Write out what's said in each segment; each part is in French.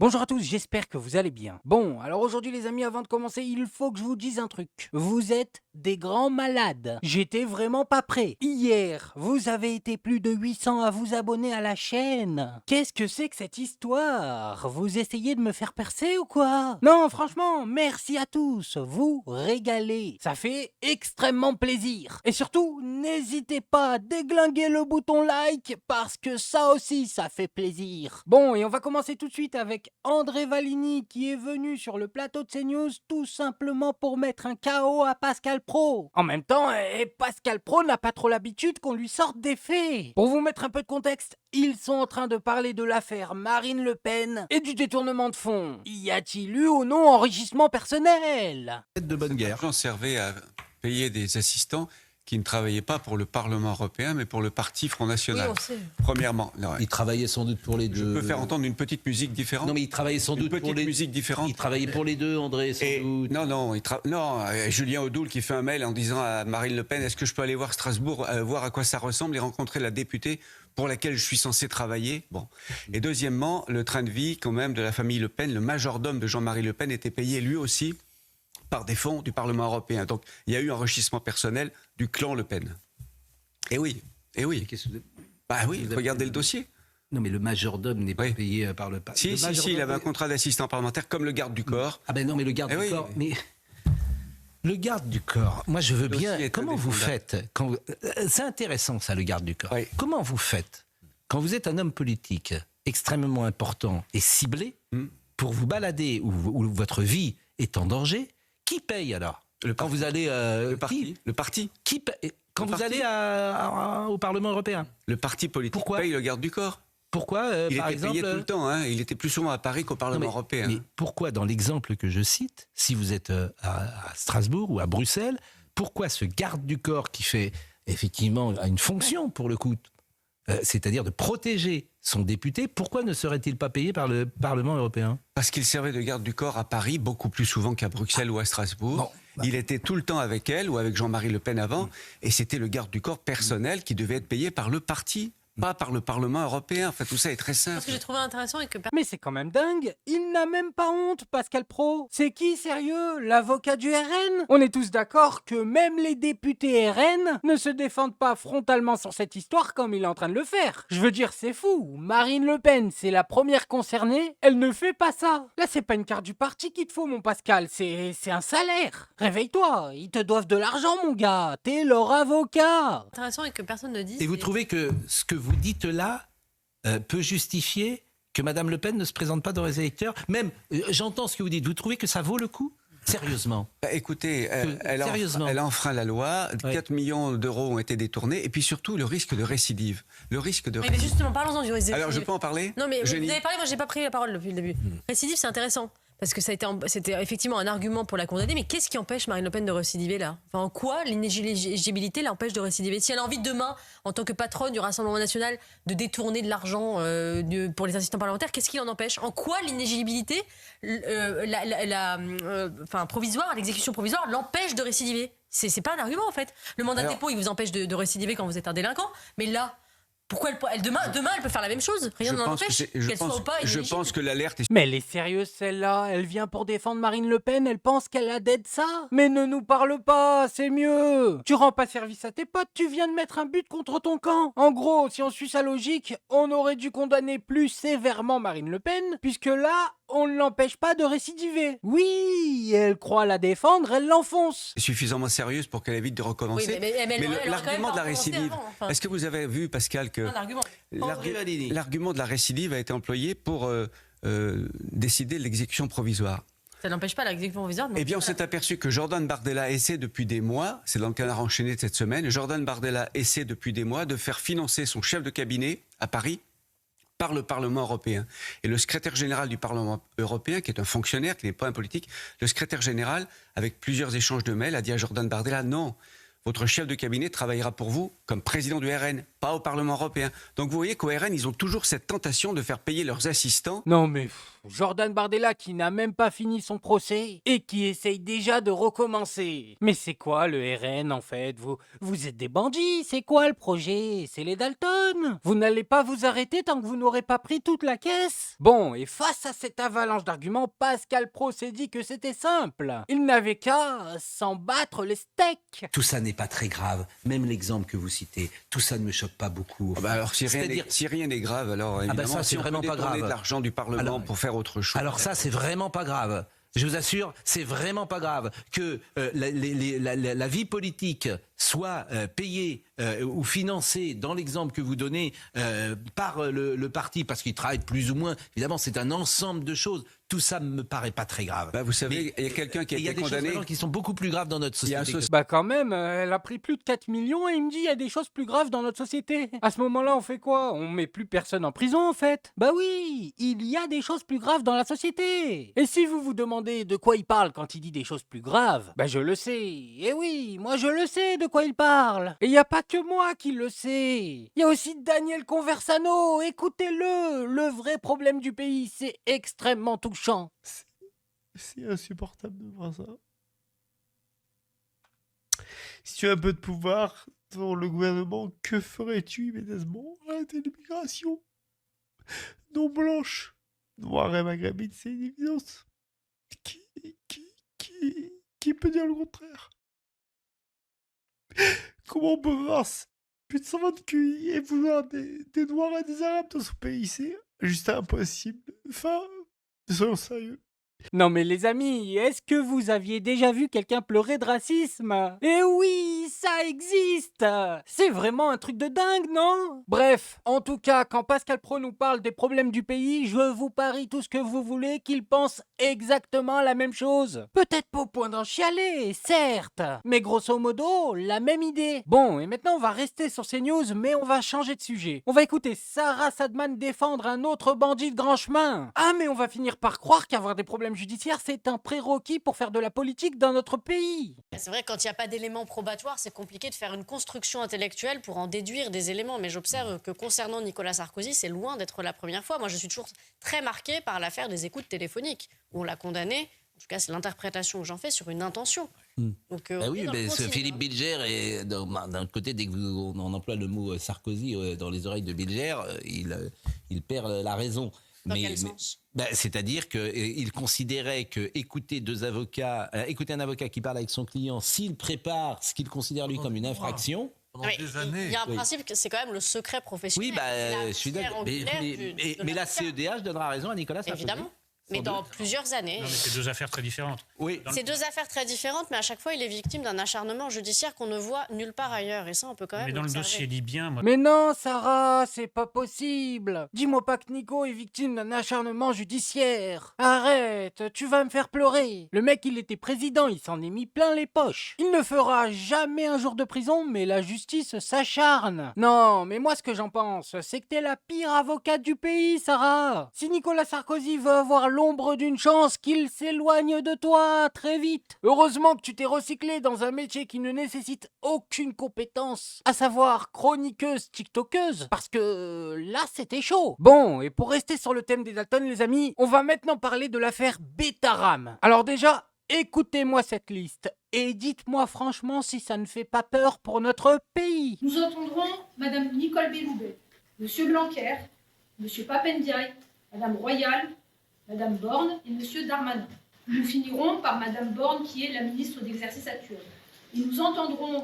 Bonjour à tous, j'espère que vous allez bien. Bon, alors aujourd'hui les amis, avant de commencer, il faut que je vous dise un truc. Vous êtes des grands malades. J'étais vraiment pas prêt. Hier, vous avez été plus de 800 à vous abonner à la chaîne. Qu'est-ce que c'est que cette histoire? Vous essayez de me faire percer ou quoi? Non, franchement, merci à tous. Vous régalez. Ça fait extrêmement plaisir. Et surtout, n'hésitez pas à déglinguer le bouton like parce que ça aussi, ça fait plaisir. Bon, et on va commencer tout de suite avec André Valigny qui est venu sur le plateau de CNews tout simplement pour mettre un KO à Pascal Praud. En même temps, Pascal Praud n'a pas trop l'habitude qu'on lui sorte des faits. Pour vous mettre un peu de contexte, ils sont en train de parler de l'affaire Marine Le Pen et du détournement de fonds. Y a-t-il eu ou non enrichissement personnel? De bonne guerre. L'argent servait à payer des assistants qui ne travaillaient pas pour le Parlement européen, mais pour le parti Front National. Oui, on sait. Premièrement, non, Il travaillait sans doute pour les deux. je peux faire entendre une petite musique différente. Non, mais il travaillait sans doute pour les musique différente. Il travaillait pour les deux, André, sans doute. Non, Julien Audoul qui fait un mail en disant à Marine Le Pen, est-ce que je peux aller voir Strasbourg, voir à quoi ça ressemble et rencontrer la députée pour laquelle je suis censé travailler. Bon. Et deuxièmement, le train de vie quand même de la famille Le Pen, le majordome de Jean-Marie Le Pen était payé lui aussi par des fonds du Parlement européen. Donc il y a eu enrichissement personnel du clan Le Pen. Et oui. Bah oui, regardez le dossier. Non, mais le majordome n'est pas Oui. payé par le Si, il avait un contrat d'assistant parlementaire comme le garde du corps. Ah ben non, mais le garde du corps... Mais... Le garde du corps, moi je veux bien... Comment vous faites C'est intéressant ça, le garde du corps. Oui. Comment vous faites quand vous êtes un homme politique extrêmement important et ciblé pour vous balader où votre vie est en danger? Qui paye alors? Quand vous allez... Le parti. Qui paye quand Le vous parti. allez au Parlement européen? Le parti politique Pourquoi paye le garde du corps. Pourquoi, Il par était exemple... payé tout le temps. Hein. Il était plus souvent à Paris qu'au Parlement européen. Mais pourquoi, dans l'exemple que je cite, si vous êtes à Strasbourg ou à Bruxelles, pourquoi ce garde du corps qui fait effectivement a une fonction pour le coup, c'est-à-dire de protéger son député, pourquoi ne serait-il pas payé par le Parlement européen? Parce qu'il servait de garde du corps à Paris beaucoup plus souvent qu'à Bruxelles ou à Strasbourg. Bon, Il était tout le temps avec elle ou avec Jean-Marie Le Pen avant. Et c'était le garde du corps personnel qui devait être payé par le parti, pas par le Parlement européen. Enfin, tout ça est très simple. Ce que j'ai trouvé intéressant et que Mais c'est quand même dingue, il n'a même pas honte, Pascal Praud. C'est qui, sérieux? L'avocat du RN? On est tous d'accord que même les députés RN ne se défendent pas frontalement sur cette histoire comme il est en train de le faire. Je veux dire, c'est fou. Marine Le Pen, c'est la première concernée, elle ne fait pas ça. Là, c'est pas une carte du parti qu'il te faut, mon Pascal, c'est un salaire. Réveille-toi, ils te doivent de l'argent, mon gars. T'es leur avocat. intéressant et que personne ne dit. Et vous trouvez que ce que vous dites là peut justifier que Madame Le Pen ne se présente pas dans les électeurs? Même, j'entends ce que vous dites, vous trouvez que ça vaut le coup? Sérieusement. Bah, écoutez, elle sérieusement. a enfreint la loi, Oui. 4 millions d'euros ont été détournés, et puis surtout le risque de récidive. Le risque de Oui, mais justement, parlons-en du récidive. Alors je peux en parler? Non, mais Génie. vous avez parlé, moi j'ai pas pris la parole depuis le début. Récidive, c'est intéressant. Parce que c'était effectivement un argument pour la condamner, mais qu'est-ce qui empêche Marine Le Pen de récidiver là? Enfin, en quoi l'inéligibilité l'empêche de récidiver? Si elle a envie demain, en tant que patronne du Rassemblement National, de détourner de l'argent pour les assistants parlementaires, qu'est-ce qui l'en empêche? En quoi l'inéligibilité provisoire, l'exécution provisoire l'empêche de récidiver? C'est pas un argument en fait. Le mandat de dépôt, il vous empêche de récidiver quand vous êtes un délinquant, mais là... Pourquoi demain, elle peut faire la même chose? Rien ne l'empêche. Qu'elle soit ou pas je inéligible. pense que l'alerte est... Mais elle est sérieuse celle-là, elle vient pour défendre Marine Le Pen, elle pense qu'elle a d'aide ça. Mais ne nous parle pas, c'est mieux. Tu rends pas service à tes potes, tu viens de mettre un but contre ton camp. En gros, si on suit sa logique, on aurait dû condamner plus sévèrement Marine Le Pen, puisque là, on ne l'empêche pas de récidiver. Oui, elle croit la défendre, elle l'enfonce. suffisamment sérieuse pour qu'elle évite de recommencer. Oui, mais elle aurait quand l'argument même de la pas recommencé récidive, avant, enfin. est-ce que vous avez vu, Pascal, que Un argument. l'argument de la récidive a été employé pour décider de l'exécution provisoire? Ça n'empêche pas l'exécution provisoire. Eh bien, on s'est aperçu que Jordan Bardella essaie depuis des mois, c'est dans le Canard enchaîné de cette semaine, Jordan Bardella essaie depuis des mois de faire financer son chef de cabinet à Paris par le Parlement européen. Et le secrétaire général du Parlement européen, qui est un fonctionnaire, qui n'est pas un politique, le secrétaire général, avec plusieurs échanges de mails, a dit à Jordan Bardella, non, votre chef de cabinet travaillera pour vous comme président du RN, pas au Parlement européen. Donc vous voyez qu'au RN, ils ont toujours cette tentation de faire payer leurs assistants. Non mais, Jordan Bardella qui n'a même pas fini son procès et qui essaye déjà de recommencer. Mais c'est quoi le RN en fait? Vous êtes des bandits, c'est quoi le projet? C'est les Dalton? Vous n'allez pas vous arrêter tant que vous n'aurez pas pris toute la caisse? Bon, et face à cette avalanche d'arguments, Pascal Praud s'est dit que c'était simple. Il n'avait qu'à s'en battre les steaks. Tout ça n'est pas très grave. Même l'exemple que vous citez, tout ça ne me choque pas beaucoup. Ah bah alors C'est-à-dire- si rien n'est grave, alors évidemment, ça, c'est si on vraiment peut pas détourner grave. de l'argent du Parlement Alors, pour faire autre chose. Alors ça, c'est vraiment pas grave. Je vous assure, c'est vraiment pas grave que la vie politique soit payée ou financée, dans l'exemple que vous donnez, par le parti, parce qu'il travaille plus ou moins. Évidemment, c'est un ensemble de choses. Tout ça me paraît pas très grave. Bah, vous savez, il y a quelqu'un qui a Il y a été des choses condamné. vraiment qui sont beaucoup plus graves dans notre Il y a un société. Bah quand même, elle a pris plus de 4 millions et il me dit il y a des choses plus graves dans notre société. À ce moment-là, on fait quoi? On met plus personne en prison en fait. Bah oui, il y a des choses plus graves dans la société. Et si vous vous demandez de quoi il parle quand il dit des choses plus graves, bah je le sais. Et oui, moi je le sais de quoi il parle. Et il y a pas que moi qui le sais. Il y a aussi Daniel Conversano, écoutez-le. Le vrai problème du pays, c'est extrêmement touchant. C'est insupportable de voir ça. Si tu as un peu de pouvoir dans le gouvernement, que ferais-tu immédiatement? Arrêter l'immigration non blanche, noire et maghrébine, c'est une évidence. Qui peut dire le contraire? Comment on peut voir plus de 120 QI et vouloir des noirs et des arabes dans ce pays? C'est juste impossible. Enfin, soyons sérieux. Non mais les amis, est-ce que vous aviez déjà vu quelqu'un pleurer de racisme? Eh oui, ça existe! C'est vraiment un truc de dingue, non? Bref, en tout cas, quand Pascal Praud nous parle des problèmes du pays, je vous parie tout ce que vous voulez qu'il pense exactement la même chose. Peut-être pas au point d'en chialer, certes, mais grosso modo, la même idée. Bon, et maintenant on va rester sur ces news, mais on va changer de sujet. On va écouter Sarah Sadman défendre un autre bandit de grand chemin. Ah mais on va finir par croire qu'avoir des problèmes judiciaires, c'est un prérequis pour faire de la politique dans notre pays. C'est vrai, quand il n'y a pas d'éléments probatoires, c'est compliqué de faire une construction intellectuelle pour en déduire des éléments. Mais j'observe que concernant Nicolas Sarkozy, c'est loin d'être la première fois. Moi, je suis toujours très marquée par l'affaire des écoutes téléphoniques, où on l'a condamné. En tout cas, c'est l'interprétation que j'en fais sur une intention. Donc, Ah on oui, est dans le mais ce continu, Philippe hein. Bilger, est d'un autre côté, dès qu'on emploie le mot Sarkozy dans les oreilles de Bilger, il perd la raison. Dans quel sens? C'est-à-dire qu'il considérait que écouter un avocat qui parle avec son client, s'il prépare ce qu'il considère lui comme une infraction. Mais il y a un principe que c'est quand même le secret professionnel. Oui, je suis d'accord. Mais la CEDH donnera raison à Nicolas Sarkozy. Évidemment. Mais dans plusieurs années. Non, mais c'est deux affaires très différentes. Oui. C'est deux affaires très différentes, mais à chaque fois, il est victime d'un acharnement judiciaire qu'on ne voit nulle part ailleurs. Et ça, on peut quand même Mais dans le l'observer. dossier libyen, moi, Mais non, Sarah, c'est pas possible. Dis-moi pas que Nico est victime d'un acharnement judiciaire. Arrête, tu vas me faire pleurer. Le mec, il était président, il s'en est mis plein les poches. Il ne fera jamais un jour de prison, mais la justice s'acharne. Non, mais moi, ce que j'en pense, c'est que t'es la pire avocate du pays, Sarah. Si Nicolas Sarkozy veut avoir l'ombre d'une chance, qu'il s'éloigne de toi très vite. Heureusement que tu t'es recyclé dans un métier qui ne nécessite aucune compétence, à savoir chroniqueuse tiktokeuse, parce que là c'était chaud. Bon, et pour rester sur le thème des Dalton les amis, on va maintenant parler de l'affaire Betaram. Alors déjà, écoutez-moi cette liste et dites-moi franchement si ça ne fait pas peur pour notre pays. Nous entendrons Madame Nicole Belloubet, Monsieur Blanquer, Monsieur Papendiaï, Madame Royal, Madame Borne et Monsieur Darmanin. Nous finirons par Madame Borne qui est la ministre d'exercice actuelle. Et nous entendrons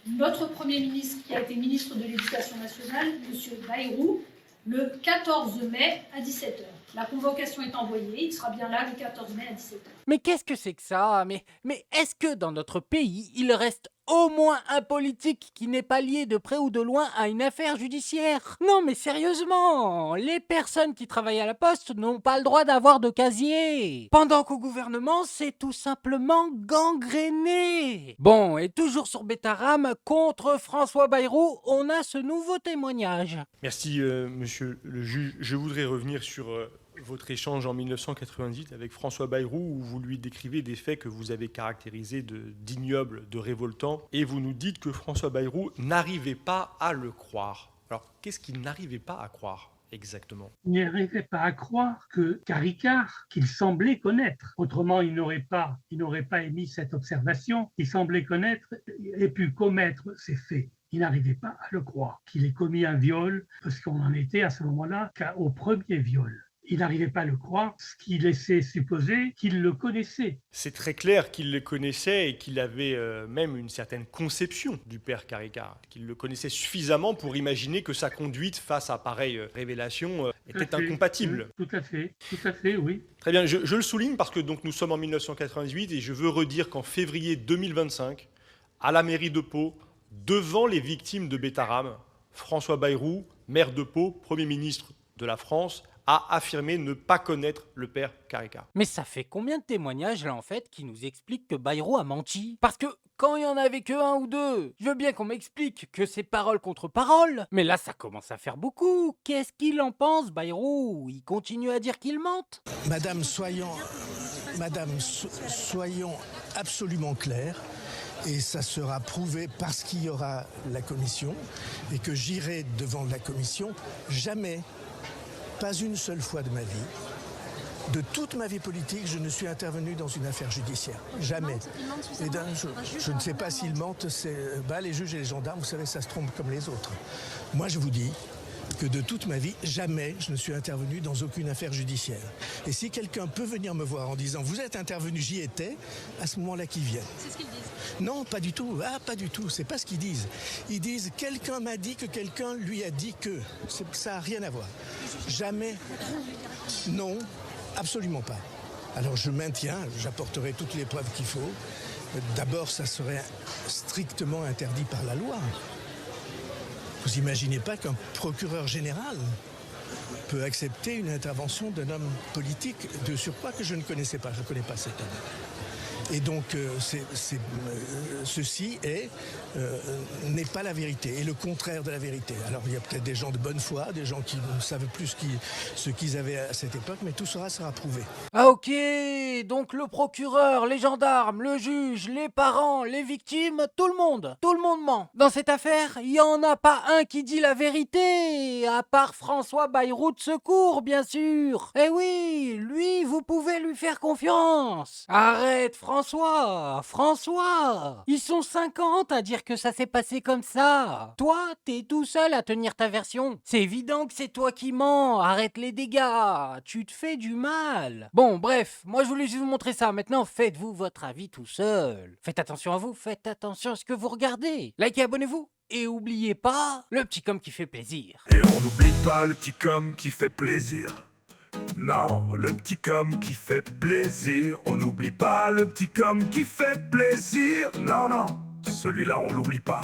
notre Premier ministre qui a été ministre de l'Éducation nationale, Monsieur Bayrou, le 14 mai à 17h. La convocation est envoyée, il sera bien là le 14 mai à 17h. Mais qu'est-ce que c'est que ça? Mais est-ce que dans notre pays, il reste au moins un politique qui n'est pas lié de près ou de loin à une affaire judiciaire? Non mais sérieusement, les personnes qui travaillent à la poste n'ont pas le droit d'avoir de casier. Pendant qu'au gouvernement, c'est tout simplement gangréné. Bon, et toujours sur Betaram, contre François Bayrou, on a ce nouveau témoignage. Merci, monsieur le juge. Je voudrais revenir sur votre échange en 1998 avec François Bayrou, où vous lui décrivez des faits que vous avez caractérisés d'ignobles, de révoltants, et vous nous dites que François Bayrou n'arrivait pas à le croire. Alors, qu'est-ce qu'il n'arrivait pas à croire? Exactement. Il n'arrivait pas à croire que Caricart, qu'il semblait connaître, autrement il n'aurait pas émis cette observation, il semblait connaître, ait pu commettre ces faits. Il n'arrivait pas à le croire, qu'il ait commis un viol, parce qu'on en était à ce moment-là qu'au premier viol. Il n'arrivait pas à le croire, ce qui laissait supposer qu'il le connaissait. C'est très clair qu'il le connaissait et qu'il avait même une certaine conception du père Caricart, qu'il le connaissait suffisamment pour imaginer que sa conduite face à pareille révélation était incompatible. Tout à fait, oui. Très bien, je le souligne parce que donc, nous sommes en 1998 et je veux redire qu'en février 2025, à la mairie de Pau, devant les victimes de Betaram, François Bayrou, maire de Pau, Premier ministre de la France, a affirmé ne pas connaître le père Caricart. Mais ça fait combien de témoignages là en fait qui nous expliquent que Bayrou a menti? Parce que quand il y en avait que un ou deux, je veux bien qu'on m'explique que c'est parole contre parole, mais là ça commence à faire beaucoup. Qu'est-ce qu'il en pense, Bayrou? Il continue à dire qu'il mente? Madame, soyons absolument clairs. Et ça sera prouvé parce qu'il y aura la commission et que j'irai devant la commission. Jamais, pas une seule fois de ma vie, de toute ma vie politique, je ne suis intervenu dans une affaire judiciaire. Jamais. Et je ne sais pas s'ils mentent. Les juges et les gendarmes, vous savez, ça se trompe comme les autres. Moi, je vous dis que de toute ma vie, jamais je ne suis intervenu dans aucune affaire judiciaire. Et si quelqu'un peut venir me voir en disant « vous êtes intervenu, j'y étais », à ce moment-là qu'il vienne. C'est ce qu'ils disent. Non, pas du tout. Ah, pas du tout. C'est pas ce qu'ils disent. Ils disent « quelqu'un m'a dit que quelqu'un lui a dit que ». Ça n'a rien à voir. Jamais. Non, absolument pas. Alors je maintiens, j'apporterai toutes les preuves qu'il faut. D'abord, ça serait strictement interdit par la loi. Vous imaginez pas qu'un procureur général peut accepter une intervention d'un homme politique de surcroît que je ne connaissais pas. Je ne connais pas cet homme. Et donc, ceci n'est pas la vérité, et le contraire de la vérité. Alors, il y a peut-être des gens de bonne foi, des gens qui ne savent plus ce qu'ils avaient à cette époque, mais tout sera prouvé. Ah ok, donc le procureur, les gendarmes, le juge, les parents, les victimes, tout le monde ment. Dans cette affaire, il n'y en a pas un qui dit la vérité, à part François Bayrou de Secours, bien sûr. Eh oui, lui, vous pouvez lui faire confiance. Arrête, François, ils sont 50 à dire que ça s'est passé comme ça. Toi, t'es tout seul à tenir ta version. C'est évident que c'est toi qui mens, arrête les dégâts, tu te fais du mal. Bon, bref, moi je voulais juste vous montrer ça. Maintenant, faites-vous votre avis tout seul. Faites attention à vous, faites attention à ce que vous regardez. Likez, abonnez-vous. Et oubliez pas, le petit com qui fait plaisir. Et on n'oublie pas le petit com qui fait plaisir. Non, le petit com qui fait plaisir. On n'oublie pas le petit com qui fait plaisir. Non, celui-là on l'oublie pas.